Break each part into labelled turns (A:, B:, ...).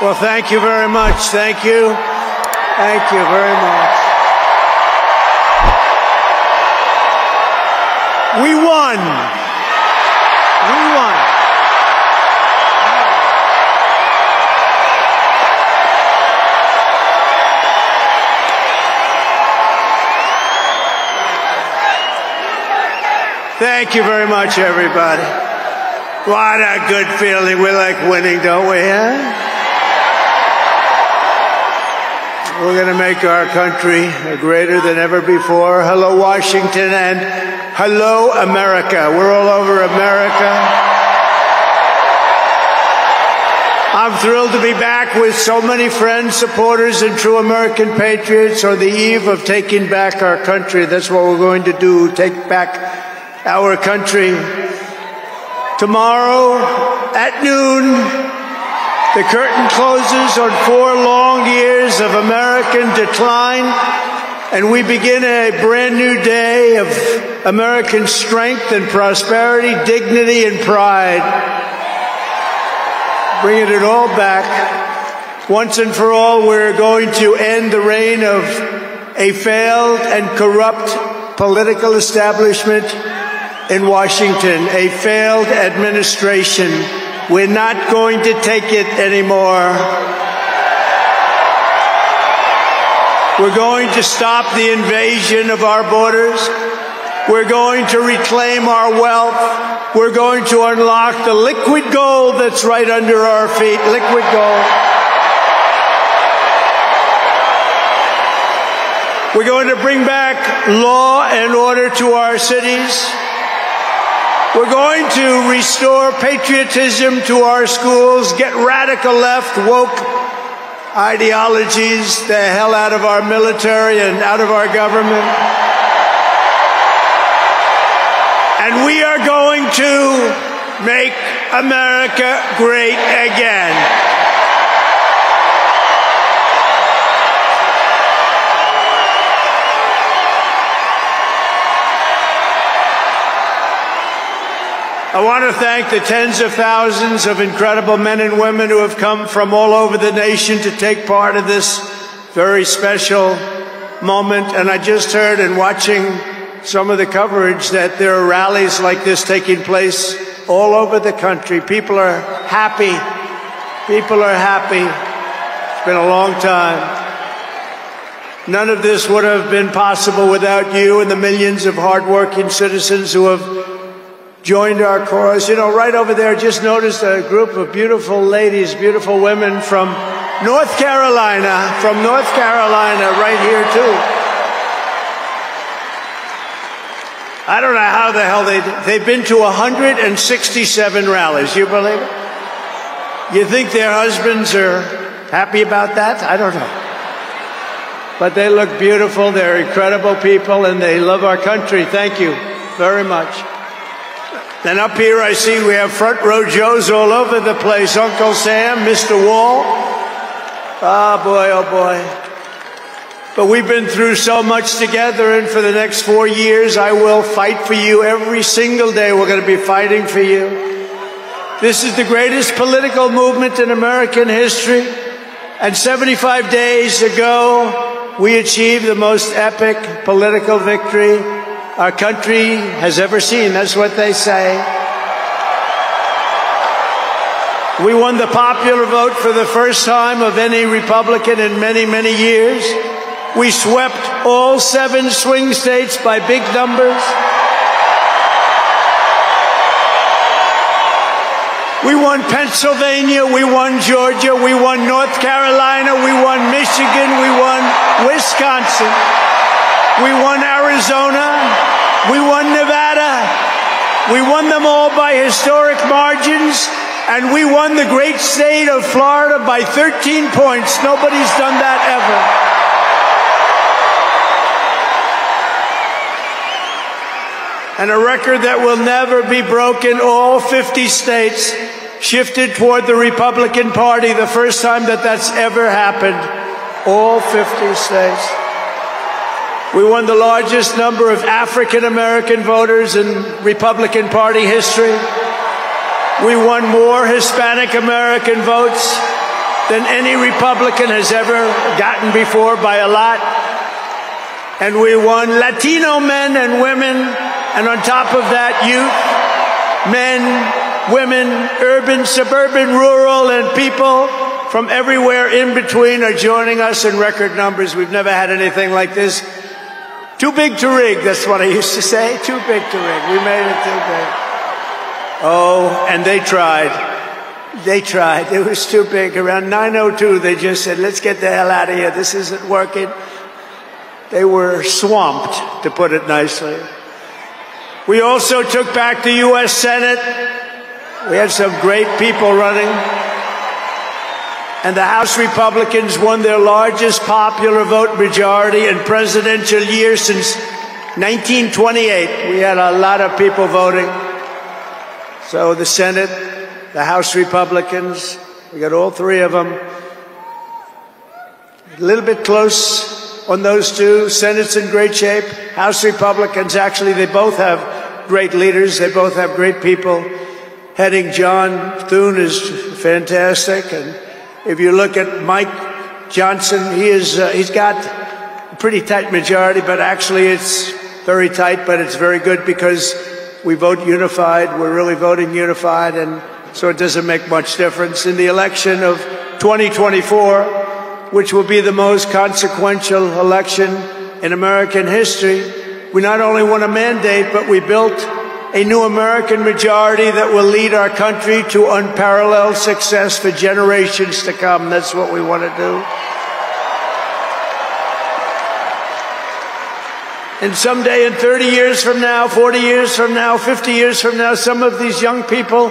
A: Well, thank you very much. Thank you. Thank you very much. We won. We won. Thank you very much, everybody. What a good feeling. We like winning, don't we, huh? We're going to make our country greater than ever before. Hello, Washington, and hello, America. We're all over America. I'm thrilled to be back with so many friends, supporters, and true American patriots on the eve of taking back our country. That's what we're going to do, take back our country. Tomorrow at noon, the curtain closes on 4 long years of American decline, and we begin a brand new day of American strength and prosperity, dignity and pride. Bringing it all back. Once and for all, we're going to end the reign of a failed and corrupt political establishment in Washington, a failed administration. We're not going to take it anymore. We're going to stop the invasion of our borders. We're going to reclaim our wealth. We're going to unlock the liquid gold that's right under our feet, liquid gold. We're going to bring back law and order to our cities. We're going to restore patriotism to our schools, get radical left, woke ideologies the hell out of our military and out of our government. And we are going to make America great again. I want to thank the tens of thousands of incredible men and women who have come from all over the nation to take part in this very special moment. And I just heard in watching some of the coverage that there are rallies like this taking place all over the country. People are happy. People are happy. It's been a long time. None of this would have been possible without you and the millions of hardworking citizens who have joined our cause. You know, right over there, just noticed a group of beautiful ladies, beautiful women from North Carolina, right here too. I don't know how the hell they've been to 167 rallies. You believe it? You think their husbands are happy about that? I don't know. But they look beautiful. They're incredible people, and they love our country. Thank you very much. Then up here I see we have front row Joes all over the place. Uncle Sam, Mr. Wall. Oh boy, oh boy. But we've been through so much together, and for the next 4 years I will fight for you every single day. We're going to be fighting for you. This is the greatest political movement in American history. And 75 days ago, we achieved the most epic political victory our country has ever seen. That's what they say. We won the popular vote for the first time of any Republican in many, many years. We swept all 7 swing states by big numbers. We won Pennsylvania, we won Georgia, we won North Carolina, we won Michigan, we won Wisconsin, we won Arizona, we won Nevada. We won them all by historic margins, and we won the great state of Florida by 13 points. Nobody's done that ever. And a record that will never be broken. All 50 states shifted toward the Republican Party, the first time that that's ever happened. All 50 states. We won the largest number of African American voters in Republican Party history. We won more Hispanic American votes than any Republican has ever gotten before by a lot. And we won Latino men and women, and on top of that, youth, men, women, urban, suburban, rural, and people from everywhere in between are joining us in record numbers. We've never had anything like this. Too big to rig, that's what I used to say. Too big to rig. We made it too big. Oh, and they tried. They tried. It was too big. Around 9:02, they just said, let's get the hell out of here. This isn't working. They were swamped, to put it nicely. We also took back the U.S. Senate. We had some great people running. And the House Republicans won their largest popular vote majority in presidential year since 1928. We had a lot of people voting. So the Senate, the House Republicans, we got all three of them. A little bit close on those two. Senate's in great shape. House Republicans, actually, they both have great leaders. They both have great people heading. John Thune is fantastic. And if you look at Mike Johnson, he's got a pretty tight majority, but actually it's very tight, but it's very good because we vote unified. We're really voting unified, and so it doesn't make much difference. In the election of 2024, which will be the most consequential election in American history, we not only won a mandate, but we built a new American majority that will lead our country to unparalleled success for generations to come. That's what we want to do. And someday, in 30 years from now, 40 years from now, 50 years from now, some of these young people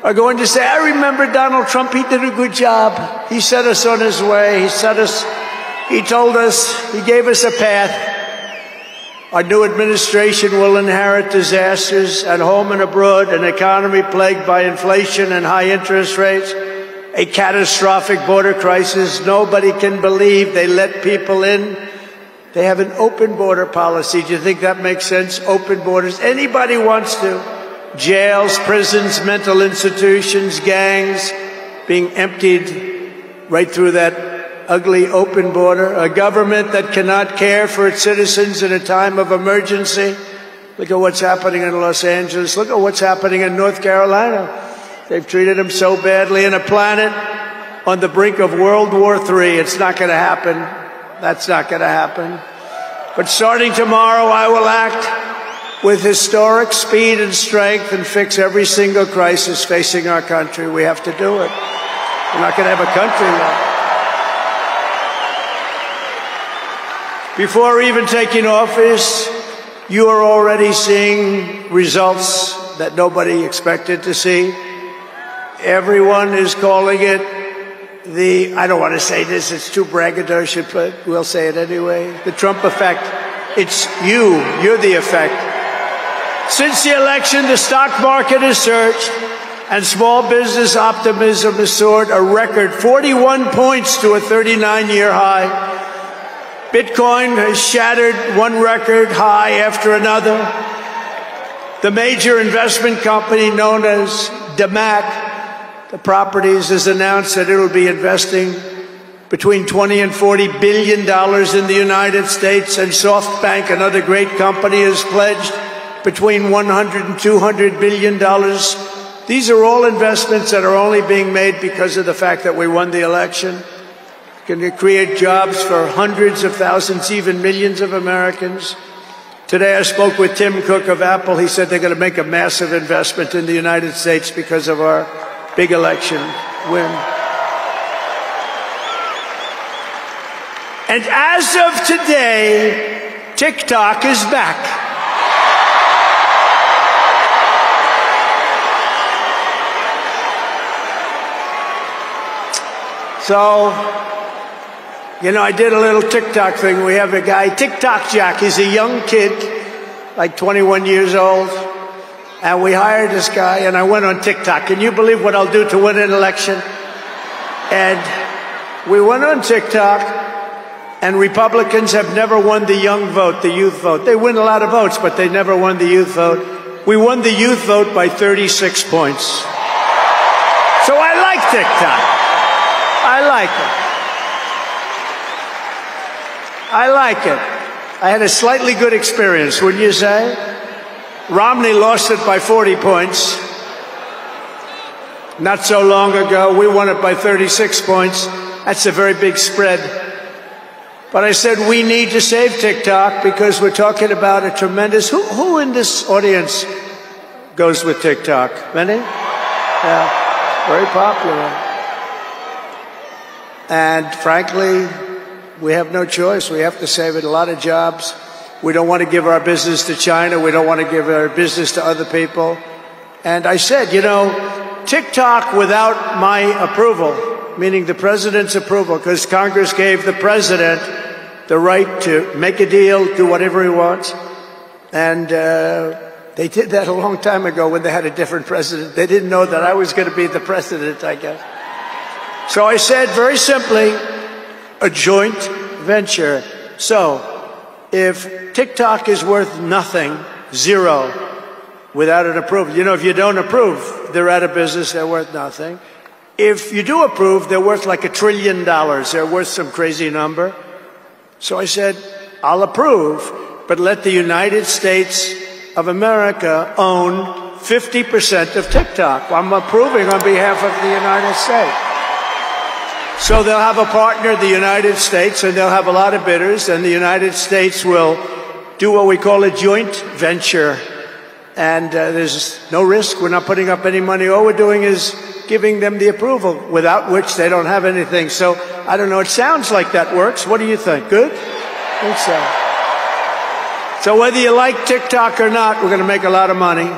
A: are going to say, I remember Donald Trump, he did a good job. He set us on his way. He told us, he gave us a path. Our new administration will inherit disasters at home and abroad, an economy plagued by inflation and high interest rates, a catastrophic border crisis. Nobody can believe they let people in. They have an open border policy. Do you think that makes sense? Open borders. Anybody wants to. Jails, prisons, mental institutions, gangs being emptied right through that ugly open border. A government that cannot care for its citizens in a time of emergency. Look at what's happening in Los Angeles. Look at what's happening in North Carolina. They've treated them so badly. In a planet on the brink of World War III. It's not going to happen. That's not going to happen. But starting tomorrow, I will act with historic speed and strength and fix every single crisis facing our country. We have to do it. We're not going to have a country left. Before even taking office, you are already seeing results that nobody expected to see. Everyone is calling it I don't want to say this, it's too braggadocious, but we'll say it anyway. The Trump effect. It's you're the effect. Since the election, the stock market has surged and small business optimism has soared a record 41 points to a 39-year high. Bitcoin has shattered one record high after another. The major investment company known as DMAC, the properties, has announced that it will be investing between $20 and $40 billion in the United States, and SoftBank, another great company, has pledged between $100 and $200 billion. These are all investments that are only being made because of the fact that we won the election. Going to create jobs for hundreds of thousands, even millions of Americans. Today I spoke with Tim Cook of Apple. He said they're going to make a massive investment in the United States because of our big election win. And as of today, TikTok is back. So, you know, I did a little TikTok thing. We have a guy, TikTok Jack. He's a young kid, like 21 years old. And we hired this guy, and I went on TikTok. Can you believe what I'll do to win an election? And we went on TikTok, and Republicans have never won the young vote, the youth vote. They win a lot of votes, but they never won the youth vote. We won the youth vote by 36 points. So I like TikTok. I like it. I like it. I had a slightly good experience, wouldn't you say? Romney lost it by 40 points. Not so long ago, we won it by 36 points. That's a very big spread. But I said we need to save TikTok because we're talking about a tremendous... Who in this audience goes with TikTok? Many? Yeah, very popular. And frankly, we have no choice. We have to save it. A lot of jobs. We don't want to give our business to China. We don't want to give our business to other people. And I said, you know, TikTok without my approval, meaning the president's approval, because Congress gave the president the right to make a deal, do whatever he wants. And they did that a long time ago when they had a different president. They didn't know that I was going to be the president, I guess. So I said very simply, a joint venture. So if TikTok is worth nothing, zero, without an approval, you know, if you don't approve, they're out of business, they're worth nothing. If you do approve, they're worth like $1 trillion. They're worth some crazy number. So I said, I'll approve, but let the United States of America own 50% of TikTok. I'm approving on behalf of the United States. So they'll have a partner, the United States, and they'll have a lot of bidders, and the United States will do what we call a joint venture. And there's no risk. We're not putting up any money. All we're doing is giving them the approval, without which they don't have anything. So I don't know. It sounds like that works. What do you think? Good? I think so. So whether you like TikTok or not, we're going to make a lot of money.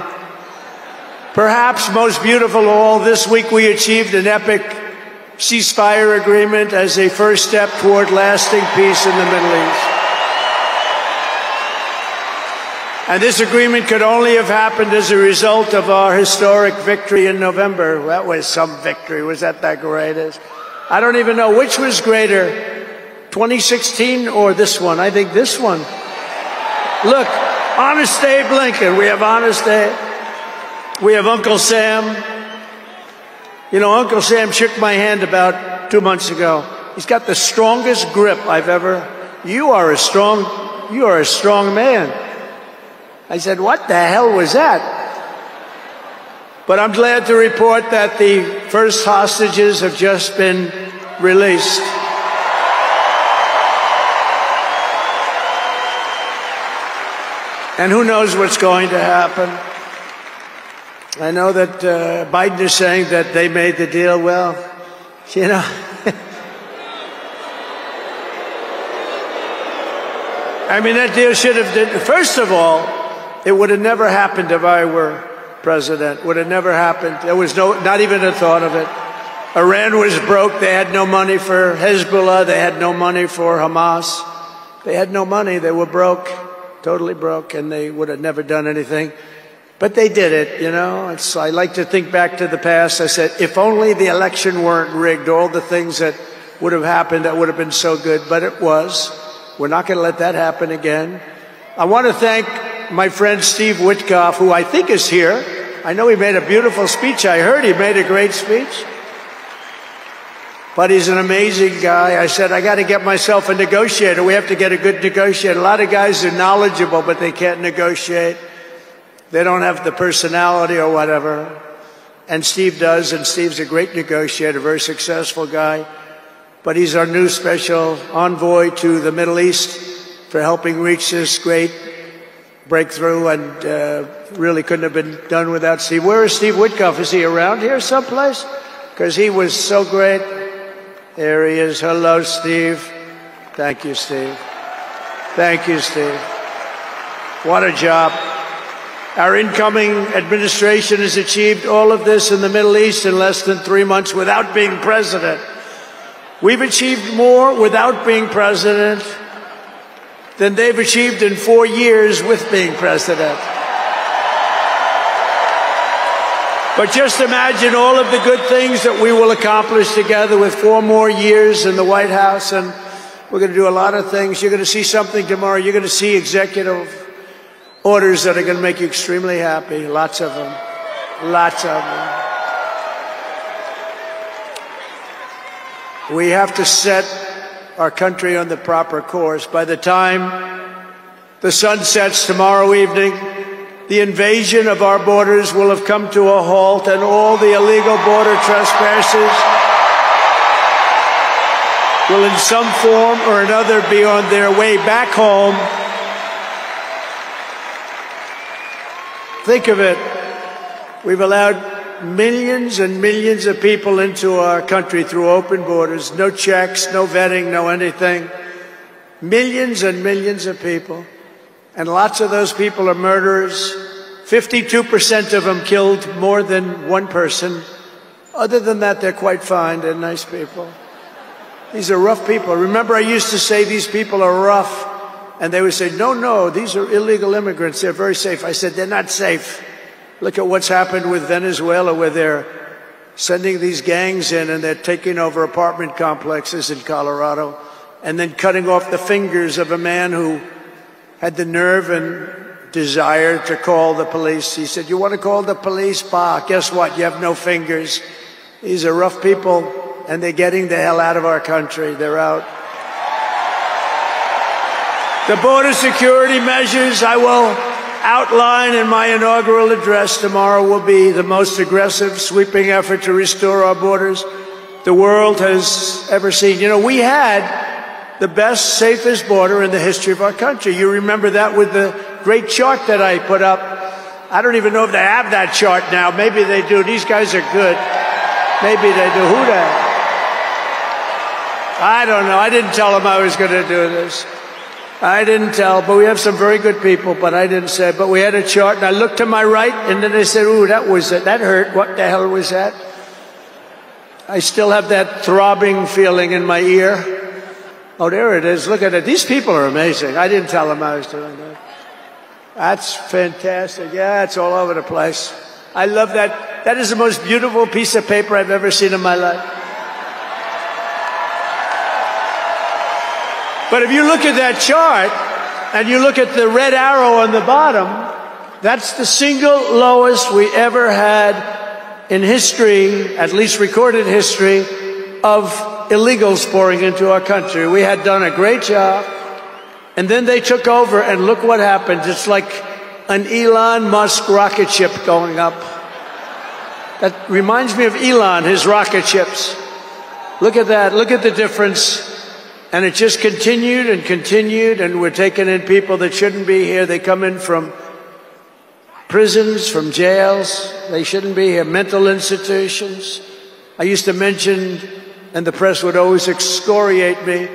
A: Perhaps most beautiful of all, this week we achieved an epic ceasefire agreement as a first step toward lasting peace in the Middle East. And this agreement could only have happened as a result of our historic victory in November. That was some victory. Was that the greatest? I don't even know which was greater, 2016 or this one. I think this one. Look, Honest Abe Lincoln. We have Honest Abe. We have Uncle Sam. You know, Uncle Sam shook my hand about 2 months ago. He's got the strongest grip I've ever... You are a strong man. I said, what the hell was that? But I'm glad to report that the first hostages have just been released. And who knows what's going to happen? I know that Biden is saying that they made the deal. Well, you know, I mean, that deal should have done. First of all, it would have never happened if I were president. Would have never happened. There was not even a thought of it. Iran was broke. They had no money for Hezbollah. They had no money for Hamas. They had no money. They were broke, totally broke, and they would have never done anything. But they did it, you know. I like to think back to the past. I said, if only the election weren't rigged, all the things that would have happened, that would have been so good. But it was. We're not going to let that happen again. I want to thank my friend Steve Witkoff, who I think is here. I know he made a beautiful speech. I heard he made a great speech. But he's an amazing guy. I said, I got to get myself a negotiator. We have to get a good negotiator. A lot of guys are knowledgeable, but they can't negotiate. They don't have the personality or whatever. And Steve does, and Steve's a great negotiator, very successful guy. But he's our new special envoy to the Middle East for helping reach this great breakthrough, and really couldn't have been done without Steve. Where is Steve Witkoff? Is he around here someplace? Because he was so great. There he is. Hello, Steve. Thank you, Steve. Thank you, Steve. What a job. Our incoming administration has achieved all of this in the Middle East in less than 3 months without being president. We've achieved more without being president than they've achieved in 4 years with being president. But just imagine all of the good things that we will accomplish together with 4 more years in the White House, and we're going to do a lot of things. You're going to see something tomorrow. You're going to see executive orders that are going to make you extremely happy. Lots of them. Lots of them. We have to set our country on the proper course. By the time the sun sets tomorrow evening, the invasion of our borders will have come to a halt, and all the illegal border trespassers will in some form or another be on their way back home. Think of it. We've allowed millions and millions of people into our country through open borders, no checks, no vetting, no anything. Millions and millions of people. And lots of those people are murderers. 52% of them killed more than one person. Other than that, they're quite fine. They're nice people. These are rough people. Remember, I used to say these people are rough. And they would say, no, no, these are illegal immigrants. They're very safe. I said, they're not safe. Look at what's happened with Venezuela, where they're sending these gangs in and they're taking over apartment complexes in Colorado and then cutting off the fingers of a man who had the nerve and desire to call the police. He said, you want to call the police? Bah, guess what? You have no fingers. These are rough people, and they're getting the hell out of our country. They're out. The border security measures I will outline in my inaugural address tomorrow will be the most aggressive, sweeping effort to restore our borders the world has ever seen. You know, we had the best, safest border in the history of our country. You remember that with the great chart that I put up. I don't even know if they have that chart now. Maybe they do. These guys are good. Maybe they do. Who the hell? I don't know. I didn't tell them I was going to do this. I didn't tell, but we have some very good people, but I didn't say. But we had a chart, and I looked to my right, and then they said, ooh, that was it. That hurt. What the hell was that? I still have that throbbing feeling in my ear. Oh, there it is. Look at it. These people are amazing. I didn't tell them I was doing that. That's fantastic. Yeah, it's all over the place. I love that. That is the most beautiful piece of paper I've ever seen in my life. But if you look at that chart and you look at the red arrow on the bottom, that's the single lowest we ever had in history, at least recorded history, of illegals pouring into our country. We had done a great job, and then they took over, and look what happened. It's like an Elon Musk rocket ship going up. That reminds me of Elon, his rocket ships. Look at that. Look at the difference. And it just continued and continued, and we're taking in people that shouldn't be here. They come in from prisons, from jails. They shouldn't be here. Mental institutions. I used to mention, and the press would always excoriate me,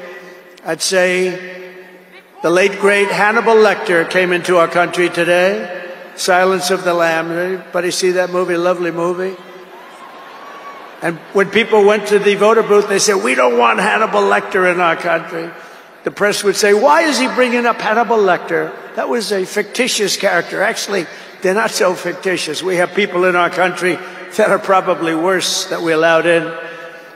A: I'd say the late, great Hannibal Lecter came into our country today. Silence of the Lamb. Anybody see that movie? Lovely movie. And when people went to the voter booth, they said, we don't want Hannibal Lecter in our country. The press would say, why is he bringing up Hannibal Lecter? That was a fictitious character. Actually, they're not so fictitious. We have people in our country that are probably worse that we allowed in.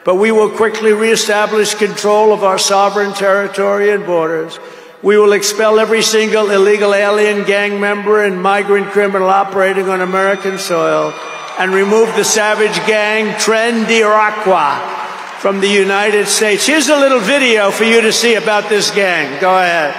A: But we will quickly reestablish control of our sovereign territory and borders. We will expel every single illegal alien, gang member, and migrant criminal operating on American soil, and remove the savage gang Tren de Aragua from the United States. Here's a little video for you to see about this gang. Go ahead.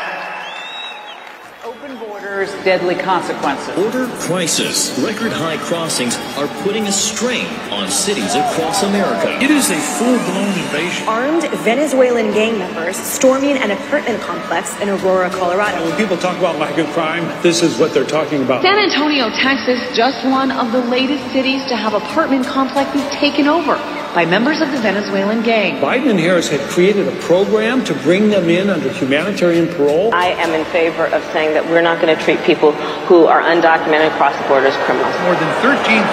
B: Open borders, deadly consequences.
C: Border crisis. Record high crossings are putting a strain on cities across America. It is a full-blown invasion.
D: Armed Venezuelan gang members storming an apartment complex in Aurora, Colorado.
E: When people talk about lack of crime, this is what they're talking about.
F: San Antonio, Texas, just one of the latest cities to have apartment complexes taken over by members of the Venezuelan gang.
E: Biden and Harris had created a program to bring them in under humanitarian parole.
G: I am in favor of saying that we're not going to treat people who are undocumented across the border as criminals.
H: More than 13,000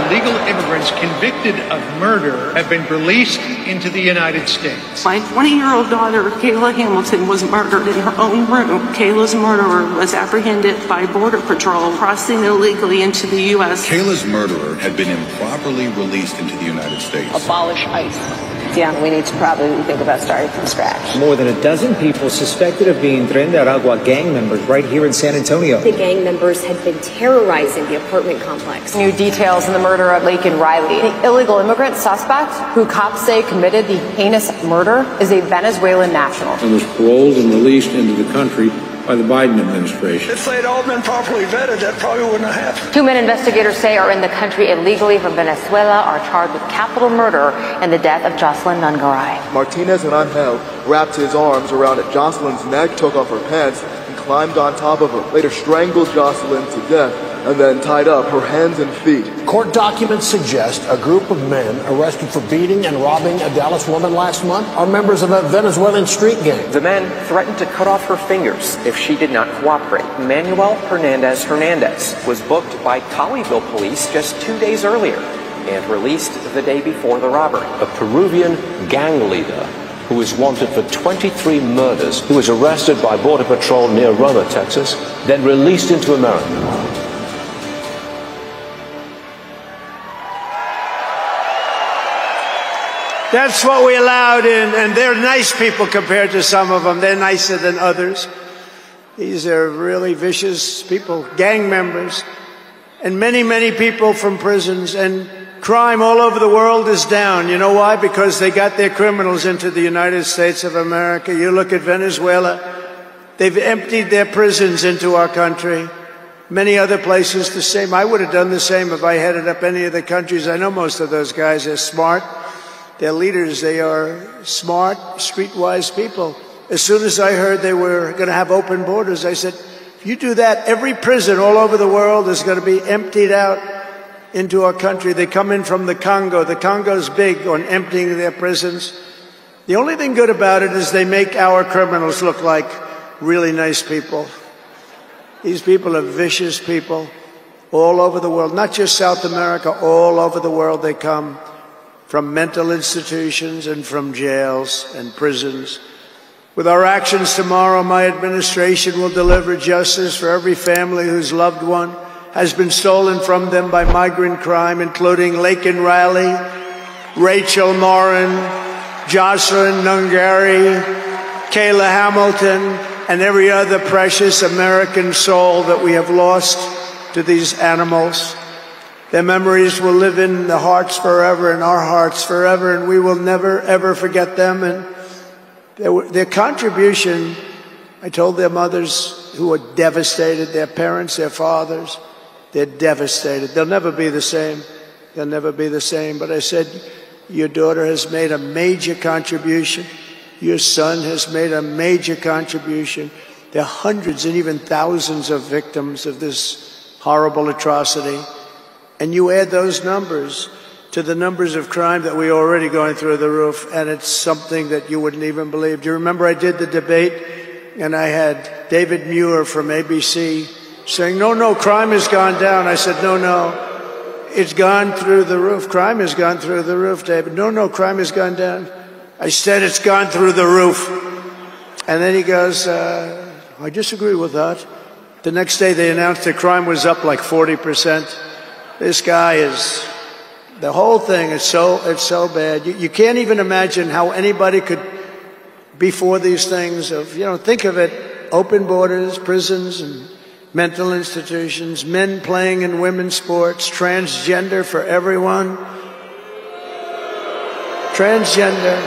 H: illegal immigrants convicted of murder have been released into the United States.
I: My 20-year-old daughter, Kayla Hamilton, was murdered in her own room. Kayla's murderer was apprehended by Border Patrol crossing illegally into the U.S.
J: Kayla's murderer had been improperly released into the United States.
B: Abolish ICE.
G: Yeah, we need to probably think about starting from scratch.
E: More than a dozen people suspected of being Tren de Aragua gang members right here in San Antonio.
D: The gang members had been terrorizing the apartment complex.
B: New details in the murder of Laken Riley. The illegal immigrant suspect, who cops say committed the heinous murder, is a Venezuelan national.
J: And was paroled and released into the country by the Biden administration.
K: If they'd all been properly vetted, that probably wouldn't have happened.
F: 2 men investigators say are in the country illegally from Venezuela are charged with capital murder and the death of Jocelyn Nungaray.
L: Martinez and Angel wrapped his arms around Jocelyn's neck, took off her pants, and climbed on top of her. Later strangled Jocelyn to death and then tied up her hands and feet.
M: Court documents suggest a group of men arrested for beating and robbing a Dallas woman last month are members of a Venezuelan street gang.
N: The men threatened to cut off her fingers if she did not cooperate. Manuel Hernandez was booked by Colleyville police just 2 days earlier and released the day before the robbery.
O: A Peruvian gang leader who is wanted for 23 murders, who was arrested by Border Patrol near Roma, Texas, then released into America.
A: That's what we allowed in, and they're nice people compared to some of them. They're nicer than others. These are really vicious people, gang members, and many, many people from prisons. And crime all over the world is down. You know why? Because they got their criminals into the United States of America. You look at Venezuela, they've emptied their prisons into our country. Many other places the same. I would have done the same if I headed up any of the countries. I know most of those guys are smart. They're leaders. They are smart, streetwise people. As soon as I heard they were going to have open borders, I said, if you do that, every prison all over the world is going to be emptied out into our country. They come in from the Congo. The Congo's big on emptying their prisons. The only thing good about it is they make our criminals look like really nice people. These people are vicious people all over the world, not just South America, all over the world they come. From mental institutions and from jails and prisons. With our actions tomorrow, my administration will deliver justice for every family whose loved one has been stolen from them by migrant crime, including Laken Riley, Rachel Morin, Jocelyn Nungaray, Kayla Hamilton, and every other precious American soul that we have lost to these animals. Their memories will live in the hearts forever, in our hearts forever, and we will never, ever forget them. And their contribution, I told their mothers who were devastated, their parents, their fathers, they're devastated. They'll never be the same. They'll never be the same. But I said, your daughter has made a major contribution. Your son has made a major contribution. There are hundreds and even thousands of victims of this horrible atrocity. And you add those numbers to the numbers of crime that we're already going through the roof, and it's something that you wouldn't even believe. Do you remember I did the debate, and I had David Muir from ABC saying, no, crime has gone down. I said, no, it's gone through the roof. Crime has gone through the roof, David. No, crime has gone down. I said it's gone through the roof. And then he goes, I disagree with that. The next day they announced that crime was up like 40%. This guy is, the whole thing is it's so bad. You can't even imagine how anybody could be for these things of, think of it, open borders, prisons and mental institutions, men playing in women's sports, transgender for everyone. Transgender.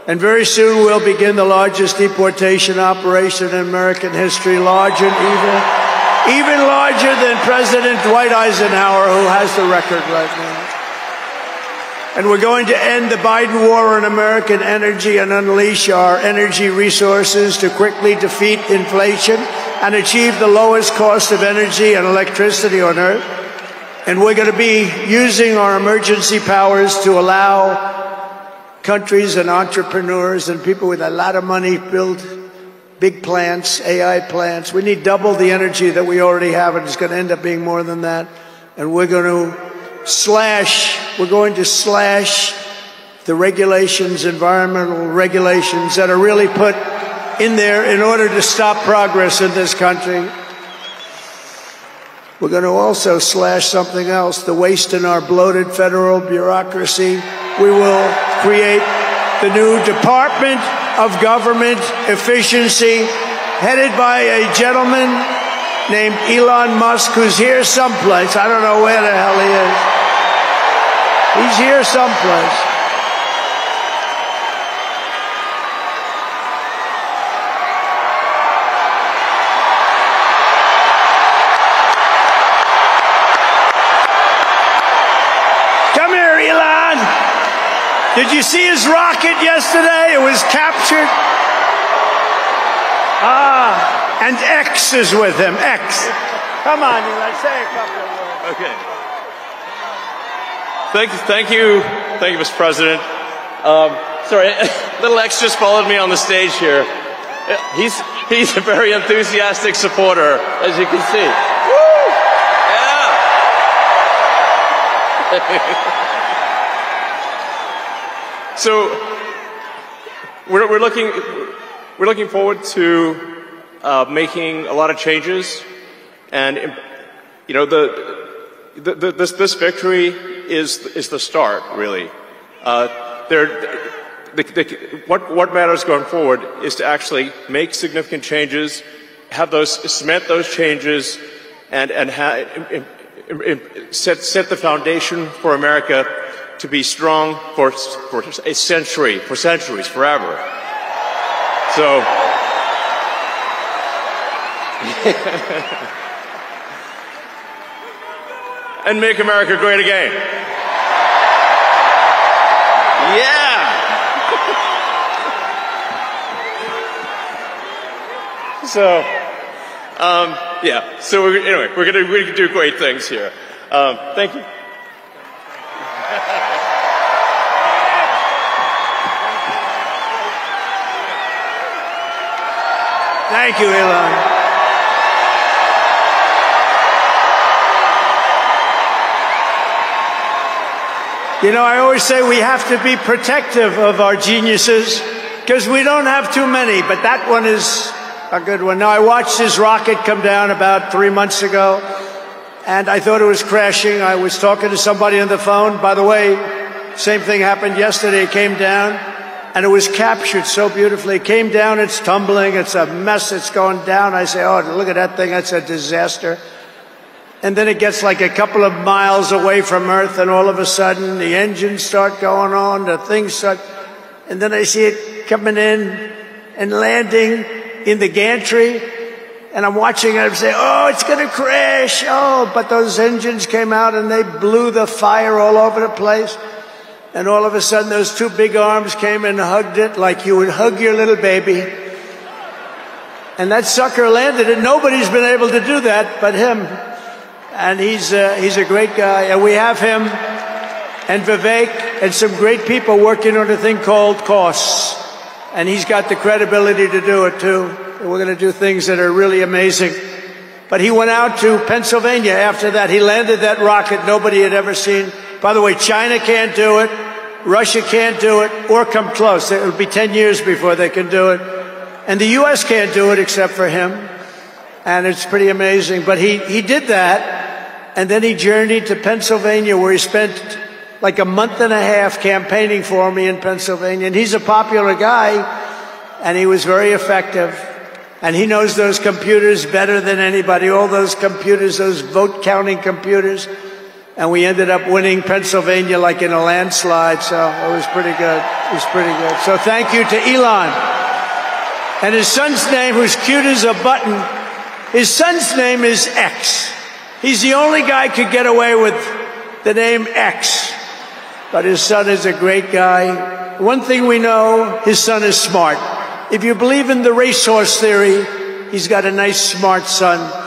A: And very soon we'll begin the largest deportation operation in American history, larger and even larger than President Dwight Eisenhower, who has the record right now. And we're going to end the Biden war on American energy and unleash our energy resources to quickly defeat inflation and achieve the lowest cost of energy and electricity on earth. And we're going to be using our emergency powers to allow countries and entrepreneurs and people with a lot of money build big plants, AI plants. We need double the energy that we already have, and it's going to end up being more than that. And we're going to slash the regulations, environmental regulations that are really put in there in order to stop progress in this country. We're going to also slash something else, the waste in our bloated federal bureaucracy. We will create the new Department of Government Efficiency, headed by a gentleman named Elon Musk, who's here someplace. I don't know where the hell he is. He's here someplace. Come here, Elon. Did you see his rocket yesterday? It was captured. And X is with him. X. Come on, Elon, say a couple of words.
P: Okay. Thank you, Mr. President. Sorry, little X just followed me on the stage here. He's a very enthusiastic supporter, as you can see. Woo! Yeah. So we're looking forward to making a lot of changes, and you know this victory is the start, really. What matters going forward is to actually make significant changes, cement those changes, and set the foundation for America to be strong for a century, for centuries, forever. So. And make America great again. Yeah. So, yeah. So anyway, we're gonna do great things here. Thank you.
A: Thank you, Elon. You know, I always say we have to be protective of our geniuses because we don't have too many, but that one is a good one. Now, I watched his rocket come down about 3 months ago, and I thought it was crashing. I was talking to somebody on the phone. By the way, same thing happened yesterday. It came down, and it was captured so beautifully. It came down, it's tumbling, it's a mess, it's going down. I say, oh, look at that thing, that's a disaster. And then it gets like a couple of miles away from Earth, and all of a sudden the engines start going on, the things start, and then I see it coming in and landing in the gantry, and I'm watching it and I'm saying, oh, it's going to crash. Oh, but those engines came out and they blew the fire all over the place. And all of a sudden those two big arms came and hugged it like you would hug your little baby. And that sucker landed, and nobody's been able to do that but him. And he's a great guy. And we have him and Vivek and some great people working on a thing called costs. And he's got the credibility to do it too. And we're going to do things that are really amazing. But he went out to Pennsylvania after that. He landed that rocket nobody had ever seen. By the way, China can't do it. Russia can't do it or come close. It will be 10 years before they can do it. And the U.S. can't do it except for him. And it's pretty amazing. But he did that. And then he journeyed to Pennsylvania, where he spent like a month and a half campaigning for me in Pennsylvania. And he's a popular guy. And he was very effective. And he knows those computers better than anybody. All those computers, those vote counting computers. And we ended up winning Pennsylvania like in a landslide, so it was pretty good. It was pretty good. So thank you to Elon. And his son's name, who's cute as a button, his son's name is X. He's the only guy who could get away with the name X. But his son is a great guy. One thing we know, his son is smart. If you believe in the racehorse theory, he's got a nice, smart son.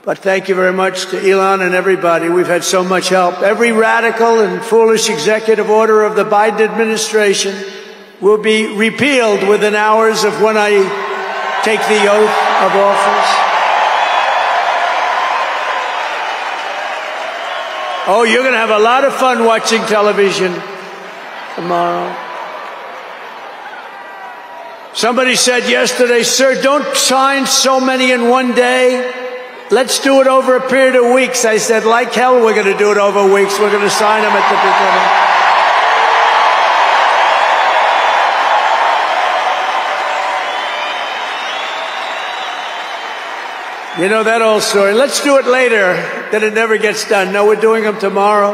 A: But thank you very much to Elon and everybody. We've had so much help. Every radical and foolish executive order of the Biden administration will be repealed within hours of when I take the oath of office. Oh, you're going to have a lot of fun watching television tomorrow. Somebody said yesterday, sir, don't sign so many in one day. Let's do it over a period of weeks. I said, like hell, we're going to do it over weeks. We're going to sign them at the beginning. You know that old story. Let's do it later, then it never gets done. No, we're doing them tomorrow.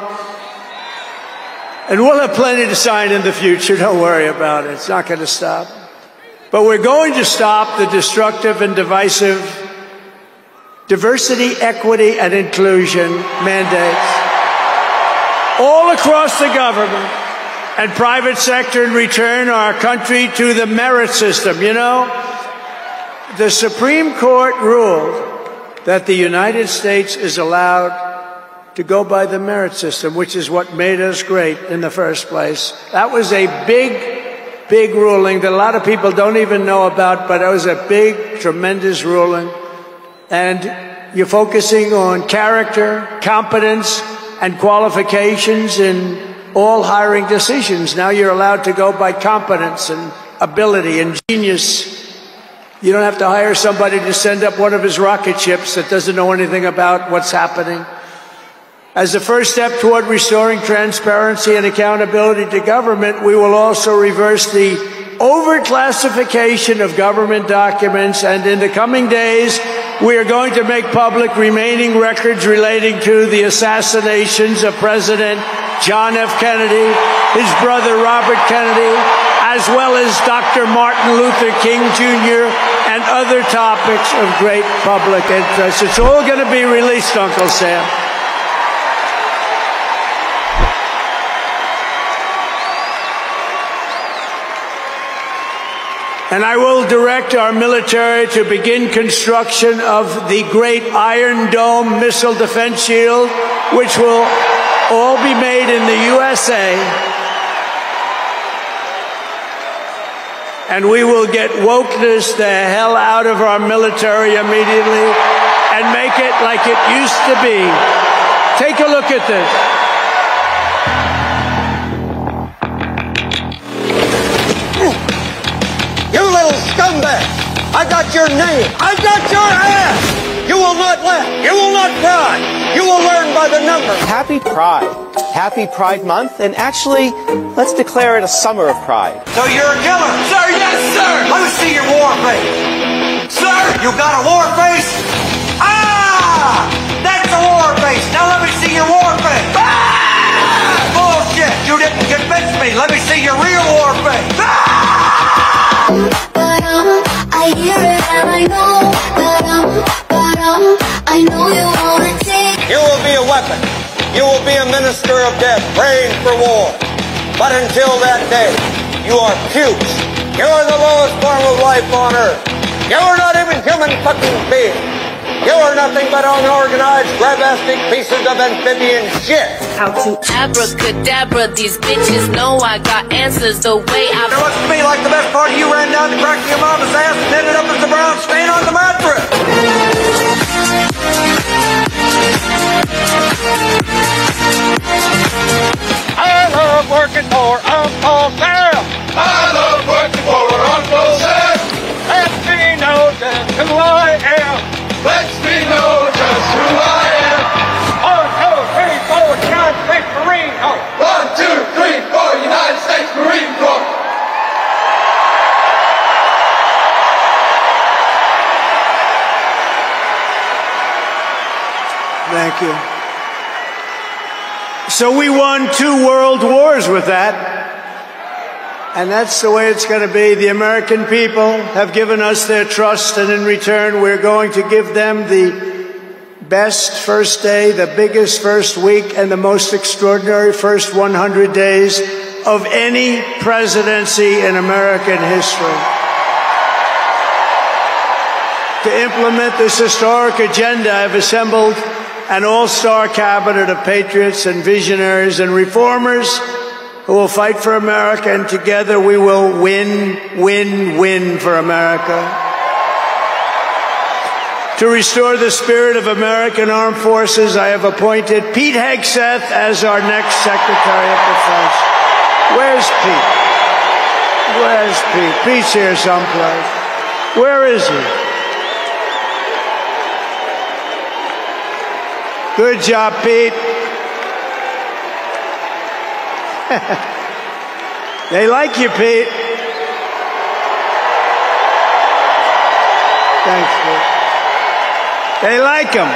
A: And we'll have plenty to sign in the future. Don't worry about it. It's not going to stop. But we're going to stop the destructive and divisive diversity, equity, and inclusion mandates all across the government and private sector and return our country to the merit system. You know, the Supreme Court ruled that the United States is allowed to go by the merit system, which is what made us great in the first place. That was a big ruling that a lot of people don't even know about, but it was a big, tremendous ruling. And you're focusing on character, competence, and qualifications in all hiring decisions. Now you're allowed to go by competence and ability and genius. You don't have to hire somebody to send up one of his rocket ships that doesn't know anything about what's happening. As a first step toward restoring transparency and accountability to government, we will also reverse the overclassification of government documents, and in the coming days, we are going to make public remaining records relating to the assassinations of President John F. Kennedy, his brother Robert Kennedy, as well as Dr. Martin Luther King Jr., and other topics of great public interest. It's all going to be released, Uncle Sam. And I will direct our military to begin construction of the great Iron Dome missile defense shield, which will all be made in the USA. And we will get wokeness the hell out of our military immediately and make it like it used to be. Take a look at this.
Q: You little scumbag! I got your name! I got your ass! You will not laugh! You will not cry! You will learn by the numbers!
R: Happy Pride. Happy Pride Month, and actually, let's declare it a summer of pride.
Q: So you're a killer? Sir, yes, sir! Let me see your war face! Sir, you got a war face? Ah! That's a war face! Now let me see your war face! Ah! Bullshit! You didn't convince me! Let me see your real war face! Ah!
S: I hear it and I know I know you wanna take.
Q: You will be a weapon. You will be a minister of death, praying for war. But until that day, you are pukes. You are the lowest form of life on earth. You are not even human fucking beings. You are nothing but unorganized, grabastic pieces of amphibian shit.
S: How to abracadabra, these bitches know I got answers the way I...
Q: It looks to me like the best part of you ran down the crack of your mama's ass and ended up as the brown stain on the mattress. I love working for Uncle Sam. I love working for Uncle Sam. Let me know just who I am. Let me know just who I am. 1, 2, 3, 4, United States Marine Corps. 1, 2, 3, 4, United States Marine Corps.
A: Thank you. So we won 2 world wars with that. And that's the way it's going to be. The American people have given us their trust, and in return, we're going to give them the best first day, the biggest first week, and the most extraordinary first 100 days of any presidency in American history. To implement this historic agenda, I've assembled an all-star cabinet of patriots and visionaries and reformers who will fight for America, and together we will win for America. To restore the spirit of American Armed Forces, I have appointed Pete Hegseth as our next Secretary of Defense. Where's Pete? Where's Pete? Pete's here someplace. Where is he? Good job, Pete. They like you, Pete. Thanks, Pete. They like him.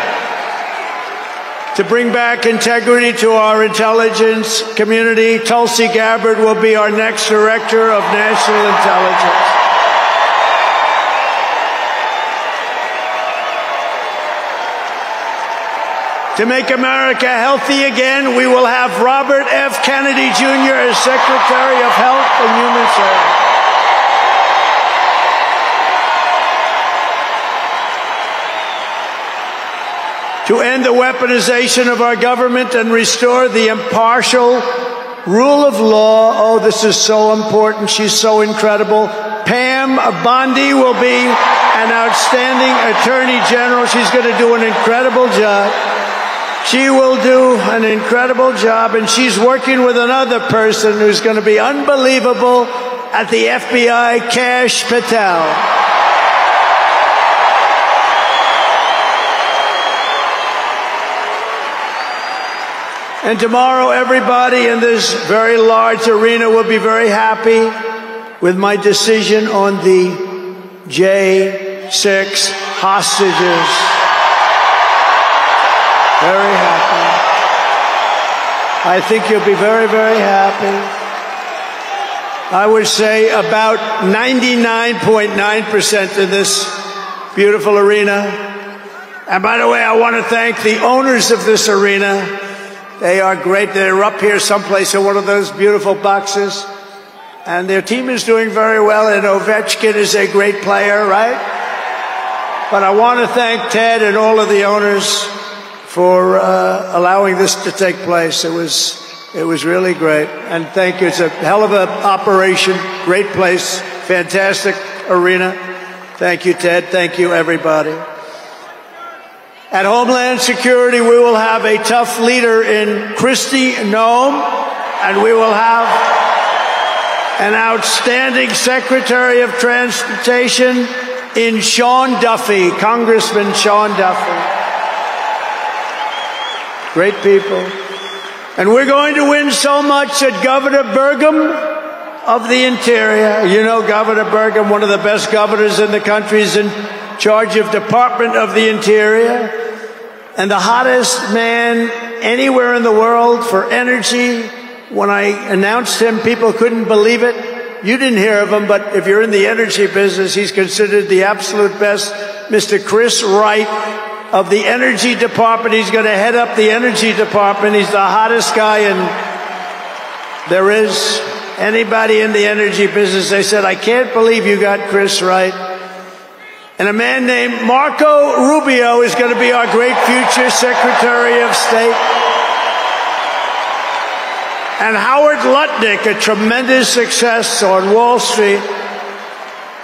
A: To bring back integrity to our intelligence community, Tulsi Gabbard will be our next Director of National Intelligence. To make America healthy again, we will have Robert F. Kennedy Jr. as Secretary of Health and Human Services. To end the weaponization of our government and restore the impartial rule of law. Oh, this is so important. She's so incredible. Pam Bondi will be an outstanding Attorney General. She's going to do an incredible job. She will do an incredible job, and she's working with another person who's going to be unbelievable at the FBI, Kash Patel. And tomorrow, everybody in this very large arena will be very happy with my decision on the J6 hostages. Very happy. I think you'll be very, very happy. I would say about 99.9% in this beautiful arena. And by the way, I want to thank the owners of this arena. They are great. They're up here someplace in one of those beautiful boxes. And their team is doing very well, and Ovechkin is a great player, right? But I want to thank Ted and all of the owners for allowing this to take place. It was really great. And thank you. It's a hell of an operation. Great place. Fantastic arena. Thank you, Ted. Thank you, everybody. At Homeland Security, we will have a tough leader in Kristi Noem, and we will have an outstanding Secretary of Transportation in Sean Duffy, Congressman Sean Duffy. Great people. And we're going to win so much that Governor Burgum of the Interior, you know Governor Burgum, one of the best governors in the country, is in charge of Department of the Interior, and the hottest man anywhere in the world for energy. When I announced him, people couldn't believe it. You didn't hear of him, but if you're in the energy business, he's considered the absolute best. Mr. Chris Wright of the Energy Department. He's going to head up the Energy Department. He's the hottest guy there is. Anybody in the energy business, they said, I can't believe you got Chris Wright. And a man named Marco Rubio is going to be our great future Secretary of State. And Howard Lutnick, a tremendous success on Wall Street,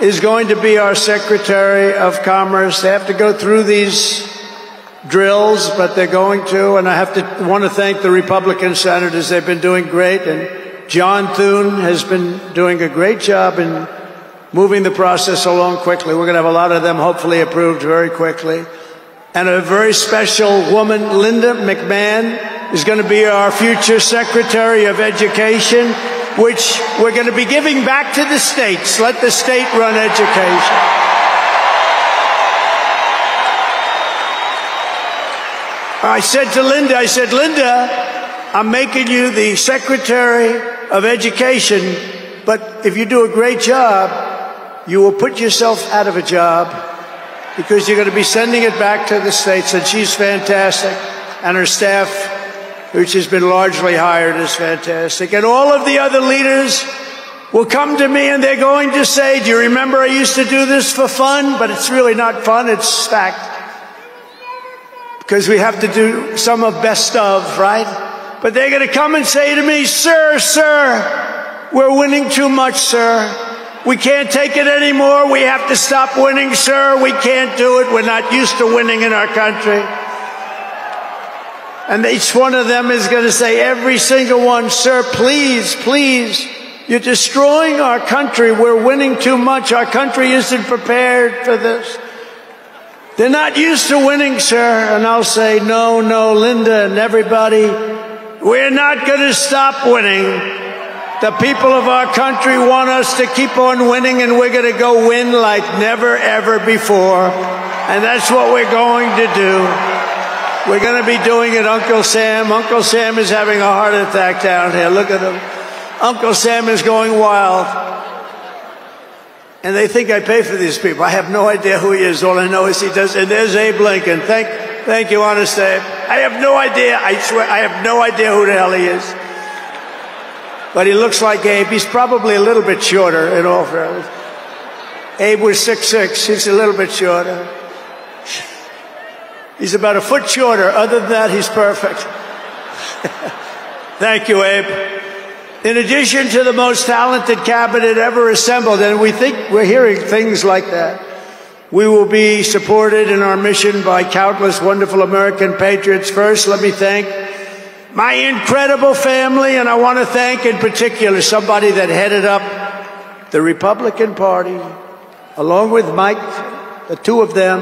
A: is going to be our Secretary of Commerce. They have to go through these drills, but they're going to. And I want to thank the Republican senators. They've been doing great. And John Thune has been doing a great job in moving the process along quickly. We're going to have a lot of them hopefully approved very quickly. And a very special woman, Linda McMahon, is going to be our future Secretary of Education, which we're going to be giving back to the states. Let the state run education. I said to Linda, Linda, I'm making you the Secretary of Education, but if you do a great job, you will put yourself out of a job because you're going to be sending it back to the states. And she's fantastic. And her staff, which has been largely hired, is fantastic. And all of the other leaders will come to me and they're going to say, do you remember I used to do this for fun? But it's really not fun. It's fact. Because we have to do some of best of, right? But they're going to come and say to me, sir, we're winning too much, sir. We can't take it anymore. We have to stop winning, sir. We can't do it. We're not used to winning in our country. And each one of them is going to say, every single one, sir, please, you're destroying our country. We're winning too much. Our country isn't prepared for this. They're not used to winning, sir. And I'll say, no, Linda and everybody, we're not going to stop winning. The people of our country want us to keep on winning, and we're going to go win like never, ever before. And that's what we're going to do. We're going to be doing it, Uncle Sam. Uncle Sam is having a heart attack down here. Look at him. Uncle Sam is going wild. And they think I pay for these people. I have no idea who he is. All I know is he does. And there's Abe Lincoln. Thank you, honest Abe. I have no idea. I swear, I have no idea who the hell he is. But he looks like Abe. He's probably a little bit shorter, in all fairness. Abe was 6'6". He's a little bit shorter. He's about a foot shorter. Other than that, he's perfect. Thank you, Abe. In addition to the most talented cabinet ever assembled, and we think we're hearing things like that, we will be supported in our mission by countless wonderful American patriots. First, let me thank my incredible family, and I want to thank in particular somebody that headed up the Republican Party, along with Mike, the two of them,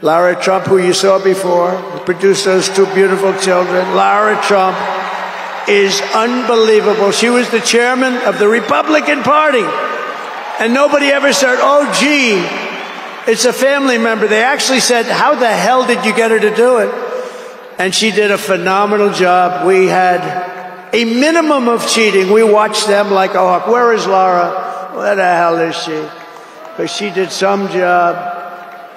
A: Lara Trump, who you saw before, who produced those two beautiful children. Lara Trump is unbelievable. She was the chairman of the Republican Party. And nobody ever said, oh, gee, it's a family member. They actually said, how the hell did you get her to do it? And she did a phenomenal job. We had a minimum of cheating. We watched them like a hawk. Where is Lara? Where the hell is she? Because she did some job.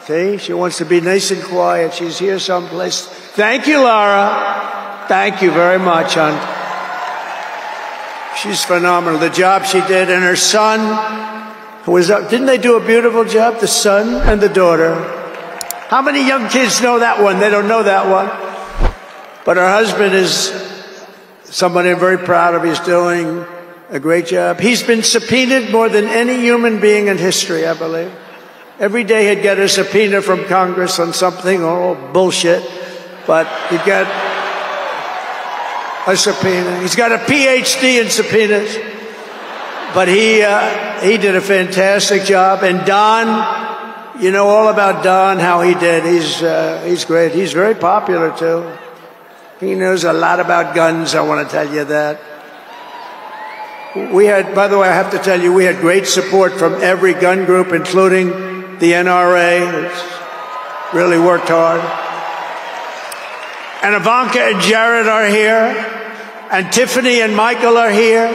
A: See, she wants to be nice and quiet. She's here someplace. Thank you, Lara. Thank you very much, hon. She's phenomenal. The job she did, and her son was up. Didn't they do a beautiful job? The son and the daughter. How many young kids know that one? They don't know that one. But her husband is somebody I'm very proud of. He's doing a great job. He's been subpoenaed more than any human being in history, I believe. Every day he'd get a subpoena from Congress on something, or bullshit, but he'd get a subpoena. He's got a PhD in subpoenas, but he did a fantastic job. And Don, you know all about Don, how he did. He's great. He's very popular too. He knows a lot about guns, I want to tell you that. We had, by the way, I have to tell you, we had great support from every gun group, including the NRA. It's really worked hard. And Ivanka and Jared are here, and Tiffany and Michael are here,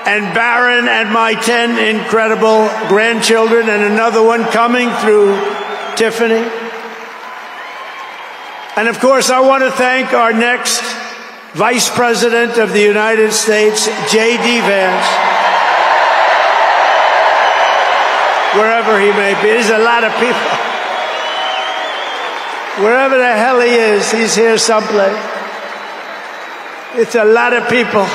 A: and Barron and my 10 incredible grandchildren, and another one coming through Tiffany. And of course, I want to thank our next Vice President of the United States, J.D. Vance. Wherever he may be. There's a lot of people. Wherever the hell he is, he's here someplace. It's a lot of people.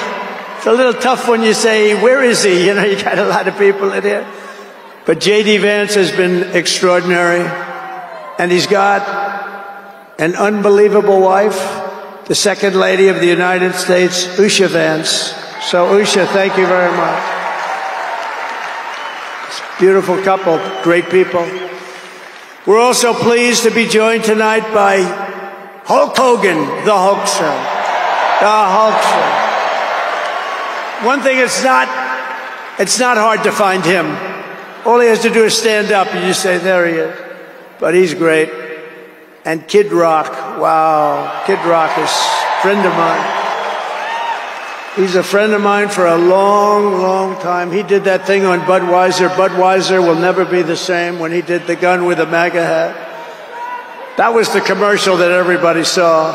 A: It's a little tough when you say, where is he? You know, you got a lot of people in here. But J.D. Vance has been extraordinary. And he's got an unbelievable wife, the Second Lady of the United States, Usha Vance. So, Usha, thank you very much. Beautiful couple, great people. We're also pleased to be joined tonight by Hulk Hogan, the Hulkster. The Hulkster. One thing, it's not hard to find him. All he has to do is stand up and you say, there he is. But he's great. And Kid Rock, wow. Kid Rock is a friend of mine. He's a friend of mine for a long, long time. He did that thing on Budweiser. Budweiser will never be the same, when he did the gun with a MAGA hat. That was the commercial that everybody saw.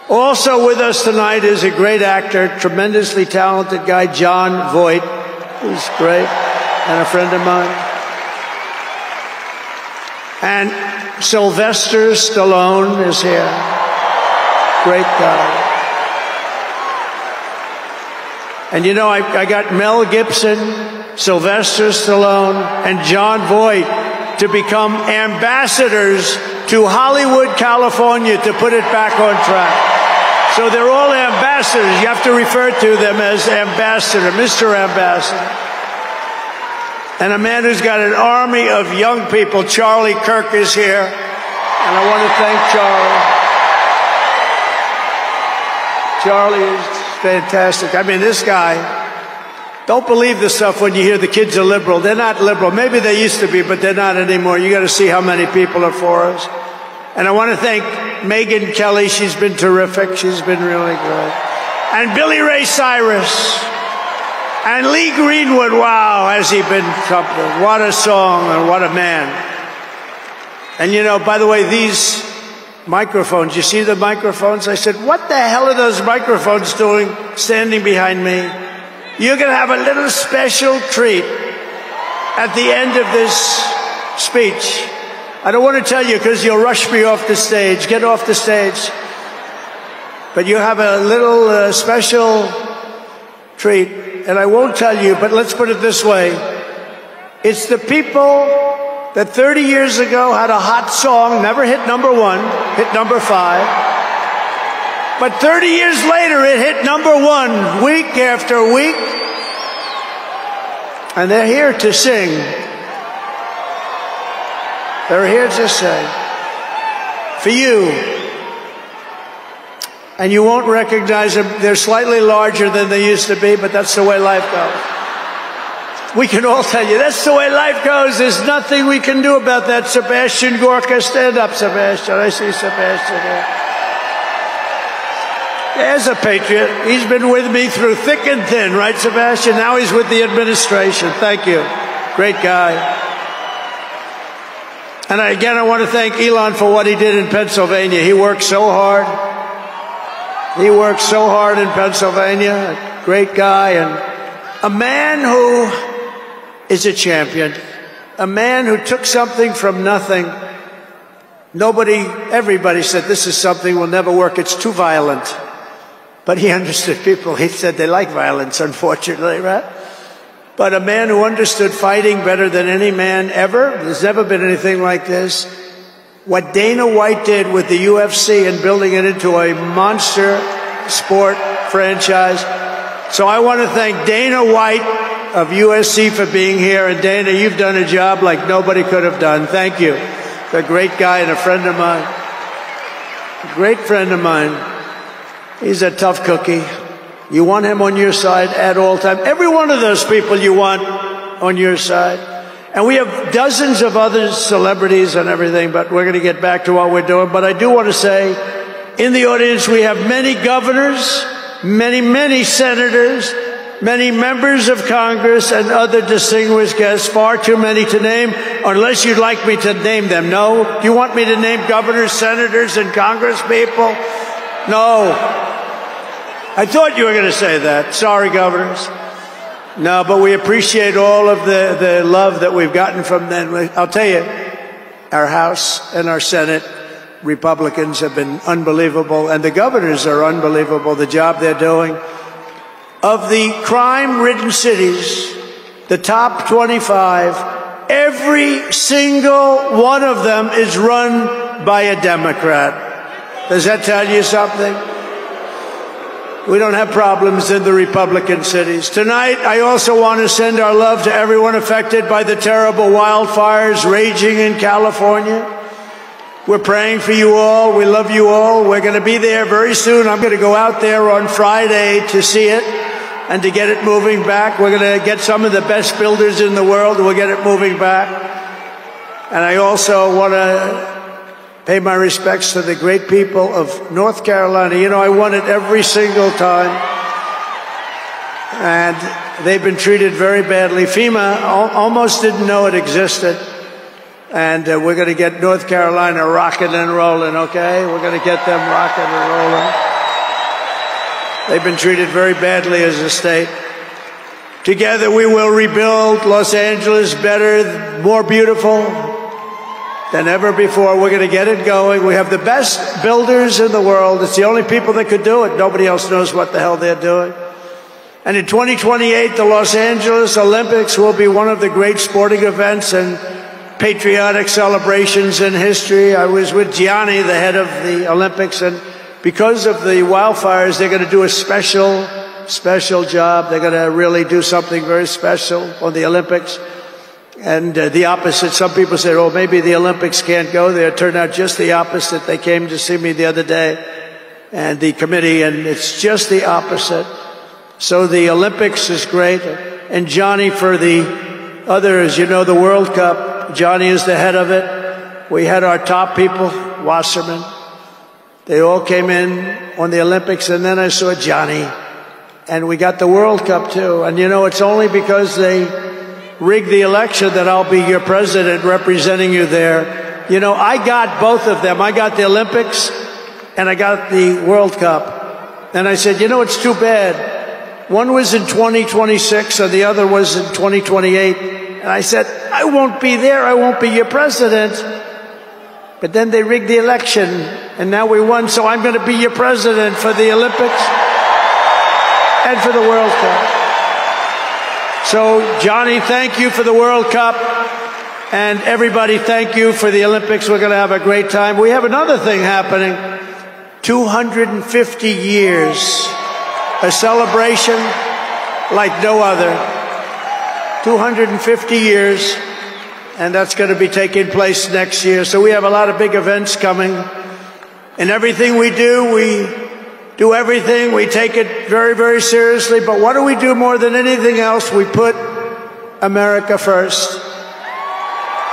A: Also with us tonight is a great actor, tremendously talented guy, Jon Voight, who's great, and a friend of mine. And Sylvester Stallone is here. Great guy. And you know, I got Mel Gibson, Sylvester Stallone, and Jon Voight to become ambassadors to Hollywood, California, to put it back on track. So they're all ambassadors. You have to refer to them as ambassador, Mr. Ambassador. And a man who's got an army of young people, Charlie Kirk, is here. And I want to thank Charlie. Charlie is fantastic. I mean, this guy Don't believe the stuff when you hear the kids are liberal. They're not liberal. Maybe they used to be, but they're not anymore. You got to see how many people are for us. And I want to thank Megyn Kelly. She's been terrific. She's been really good. And Billy Ray Cyrus. And Lee Greenwood. Wow, has he been something. What a song and what a man. And you know, by the way, these microphones, you see the microphones? I said, what the hell are those microphones doing standing behind me? You're going to have a little special treat at the end of this speech. I don't want to tell you because you'll rush me off the stage. Get off the stage. But you have a little special treat. And I won't tell you, but let's put it this way. It's the people that 30 years ago had a hot song, never hit number 1, hit number 5. But 30 years later, it hit number 1 week after week. And they're here to sing. They're here to sing. For you. And you won't recognize them. They're slightly larger than they used to be, but that's the way life goes. We can all tell you, that's the way life goes. There's nothing we can do about that. Sebastian Gorka, stand up, Sebastian. I see Sebastian there. As a patriot, he's been with me through thick and thin, right, Sebastian? Now he's with the administration. Thank you. Great guy. And again, I want to thank Elon for what he did in Pennsylvania. He worked so hard. He worked so hard in Pennsylvania. A great guy and a man who is a champion. A man who took something from nothing. Everybody said, this is something will never work. It's too violent. But he understood people. He said they like violence, unfortunately, right? But a man who understood fighting better than any man ever. There's never been anything like this. What Dana White did with the UFC and building it into a monster sport franchise. So I want to thank Dana White of USC for being here. And Dana, you've done a job like nobody could have done. Thank you. A great guy and a friend of mine. A great friend of mine. He's a tough cookie. You want him on your side at all times. Every one of those people you want on your side. And we have dozens of other celebrities and everything, but we're going to get back to what we're doing. But I do want to say, in the audience, we have many governors, many senators, many members of Congress, and other distinguished guests. Far too many to name, unless you'd like me to name them. No? Do you want me to name governors, senators, and Congress people? No. I thought you were going to say that. Sorry, governors. No, but we appreciate all of the love that we've gotten from them. I'll tell you, our House and our Senate Republicans have been unbelievable, and the governors are unbelievable, the job they're doing. Of the crime-ridden cities, the top 25, every single one of them is run by a Democrat. Does that tell you something? We don't have problems in the Republican cities. Tonight, I also want to send our love to everyone affected by the terrible wildfires raging in California. We're praying for you all. We love you all. We're going to be there very soon. I'm going to go out there on Friday to see it and to get it moving back. We're going to get some of the best builders in the world. We'll get it moving back. And I also want to pay my respects to the great people of North Carolina. You know, I won it every single time. And they've been treated very badly. FEMA almost didn't know it existed. And we're going to get North Carolina rocking and rolling, okay? We're going to get them rocking and rolling. They've been treated very badly as a state. Together we will rebuild Los Angeles better, more beautiful than ever before. We're going to get it going. We have the best builders in the world. It's the only people that could do it. Nobody else knows what the hell they're doing. And in 2028, the Los Angeles Olympics will be one of the great sporting events and patriotic celebrations in history. I was with Gianni, the head of the Olympics, and because of the wildfires, they're going to do a special job. They're going to really do something very special on the Olympics. And the opposite, some people said, oh, maybe the Olympics can't go there. It turned out just the opposite. They came to see me the other day, and the committee, and it's just the opposite. So the Olympics is great. and Johnny for the others. You know, the World Cup, Johnny is the head of it. We had our top people, Wasserman. They all came in on the Olympics, and then I saw Johnny. And we got the World Cup, too. And, you know, it's only because they rigged the election that I'll be your president representing you there. You know, I got both of them. I got the Olympics, and I got the World Cup. And I said, you know, it's too bad. One was in 2026, and the other was in 2028. And I said, I won't be there. I won't be your president. But then they rigged the election, and now we won, so I'm going to be your president for the Olympics and for the World Cup. So, Johnny, thank you for the World Cup, and everybody, thank you for the Olympics. We're going to have a great time. We have another thing happening, 250 years, a celebration like no other, 250 years. And that's going to be taking place next year. So we have a lot of big events coming. And everything we do everything. We take it very, very seriously. But what do we do more than anything else? We put America first.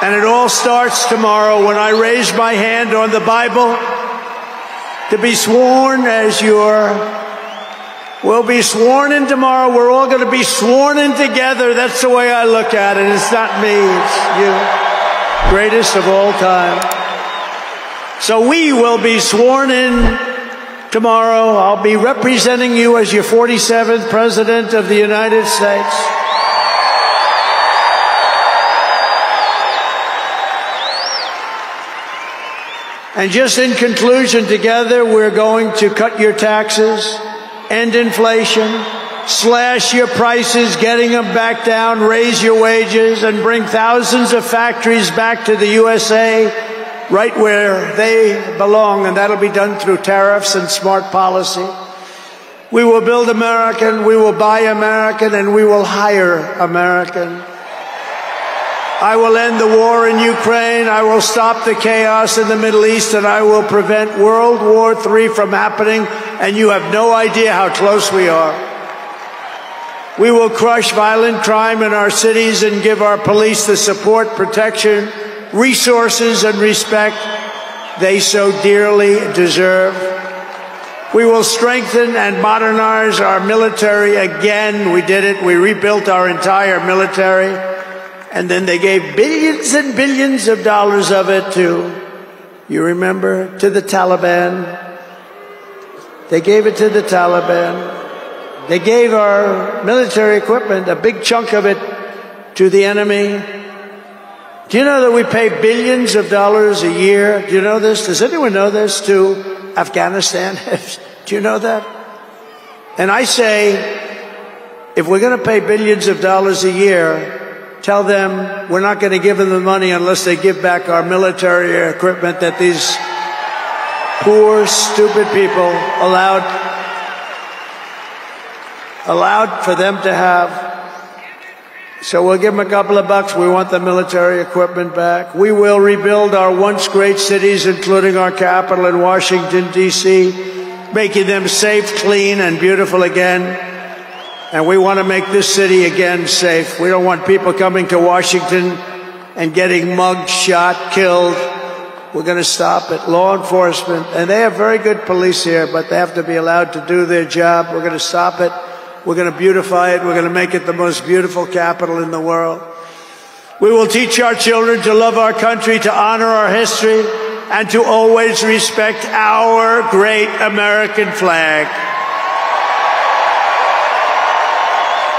A: And it all starts tomorrow when I raise my hand on the Bible to be sworn as we'll be sworn in tomorrow. We're all going to be sworn in together. That's the way I look at it. It's not me, it's you. Greatest of all time. So we will be sworn in tomorrow. I'll be representing you as your 47th President of the United States. And just in conclusion, together we're going to cut your taxes, end inflation, slash your prices, getting them back down, raise your wages, and bring thousands of factories back to the USA, right where they belong, and that'll be done through tariffs and smart policy. We will build American, we will buy American, and we will hire American. I will end the war in Ukraine, I will stop the chaos in the Middle East, and I will prevent World War III from happening, and you have no idea how close we are. We will crush violent crime in our cities and give our police the support, protection, resources, and respect they so dearly deserve. We will strengthen and modernize our military again. We did it. We rebuilt our entire military. And then they gave billions and billions of dollars of it to, you remember, to the Taliban. They gave it to the Taliban. They gave our military equipment, a big chunk of it, to the enemy. Do you know that we pay billions of dollars a year? Do you know this? Does anyone know this? To Afghanistan? Do you know that? And I say, if we're going to pay billions of dollars a year, tell them we're not going to give them the money unless they give back our military equipment that these poor, stupid people allowed for them to have. So we'll give them a couple of bucks. We want the military equipment back. We will rebuild our once great cities, including our capital in Washington, D.C., making them safe, clean, and beautiful again. And we want to make this city again safe. We don't want people coming to Washington and getting mugged, shot, killed. We're going to stop it. Law enforcement, and they have very good police here, but they have to be allowed to do their job. We're going to stop it. We're going to beautify it. We're going to make it the most beautiful capital in the world. We will teach our children to love our country, to honor our history, and to always respect our great American flag.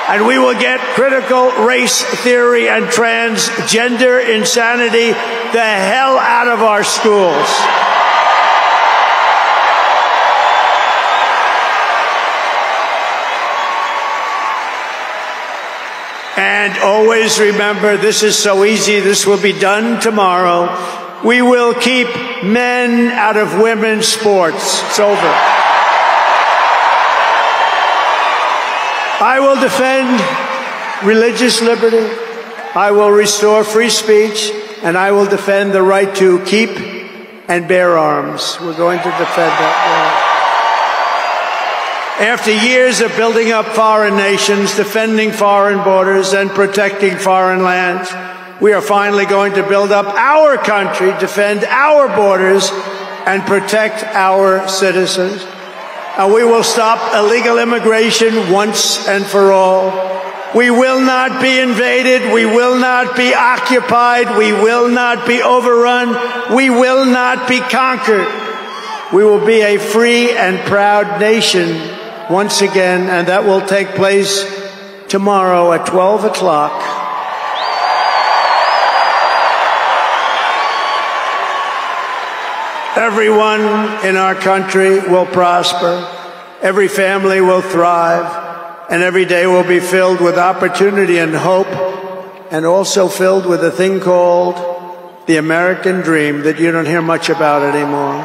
A: And we will get critical race theory and transgender insanity the hell out of our schools. And always remember, this is so easy, this will be done tomorrow. We will keep men out of women's sports. It's over. I will defend religious liberty, I will restore free speech, and I will defend the right to keep and bear arms. We're going to defend that. After years of building up foreign nations, defending foreign borders, and protecting foreign lands, we are finally going to build up our country, defend our borders, and protect our citizens. And we will stop illegal immigration once and for all. We will not be invaded. We will not be occupied. We will not be overrun. We will not be conquered. We will be a free and proud nation once again, and that will take place tomorrow at 12 o'clock. Everyone in our country will prosper. Every family will thrive. And every day will be filled with opportunity and hope, and also filled with a thing called the American dream that you don't hear much about anymore.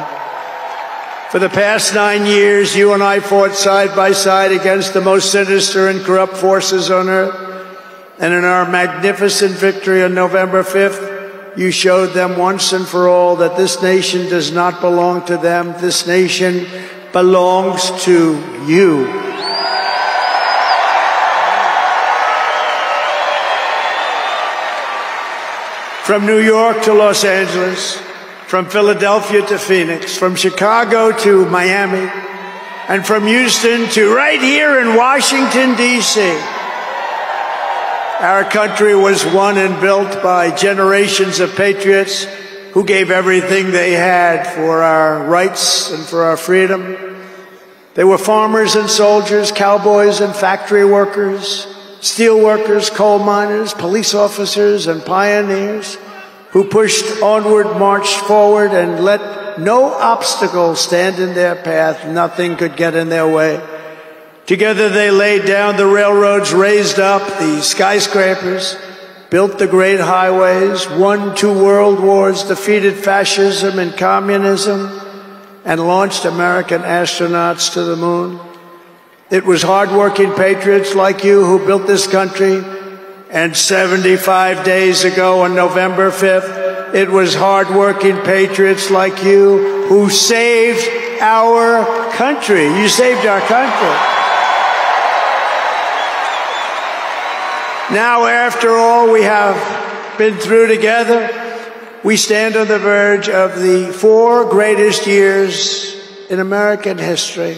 A: For the past 9 years, you and I fought side by side against the most sinister and corrupt forces on earth. And in our magnificent victory on November 5th, you showed them once and for all that this nation does not belong to them. This nation belongs to you. From New York to Los Angeles, from Philadelphia to Phoenix, from Chicago to Miami, and from Houston to right here in Washington, D.C. Our country was won and built by generations of patriots who gave everything they had for our rights and for our freedom. They were farmers and soldiers, cowboys and factory workers, steel workers, coal miners, police officers, and pioneers who pushed onward, marched forward, and let no obstacle stand in their path. Nothing could get in their way. Together they laid down the railroads, raised up the skyscrapers, built the great highways, won 2 world wars, defeated fascism and communism, and launched American astronauts to the moon. It was hardworking patriots like you who built this country. And 75 days ago on November 5th, it was hardworking patriots like you who saved our country. You saved our country. Now, after all we have been through together, we stand on the verge of the 4 greatest years in American history.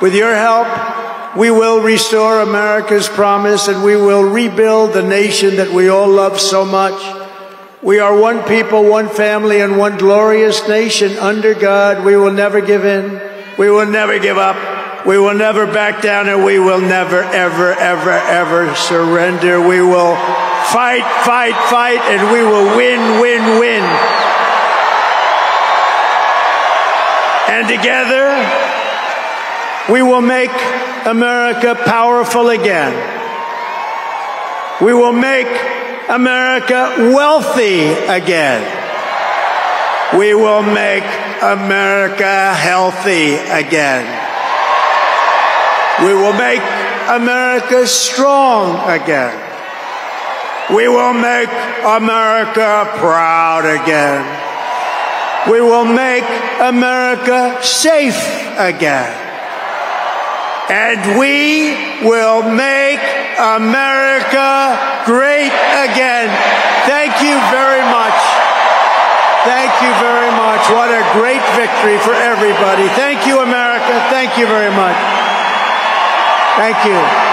A: With your help, we will restore America's promise, and we will rebuild the nation that we all love so much. We are one people, one family, and one glorious nation under God. We will never give in. We will never give up. We will never back down, and we will never, ever, ever, ever surrender. We will fight, fight, fight, and we will win, win, win. And together, we will make America powerful again. We will make America wealthy again. We will make America healthy again. We will make America strong again. We will make America proud again. We will make America safe again. And we will make America great again. Thank you very much. Thank you very much. What a great victory for everybody. Thank you, America. Thank you very much. Thank you.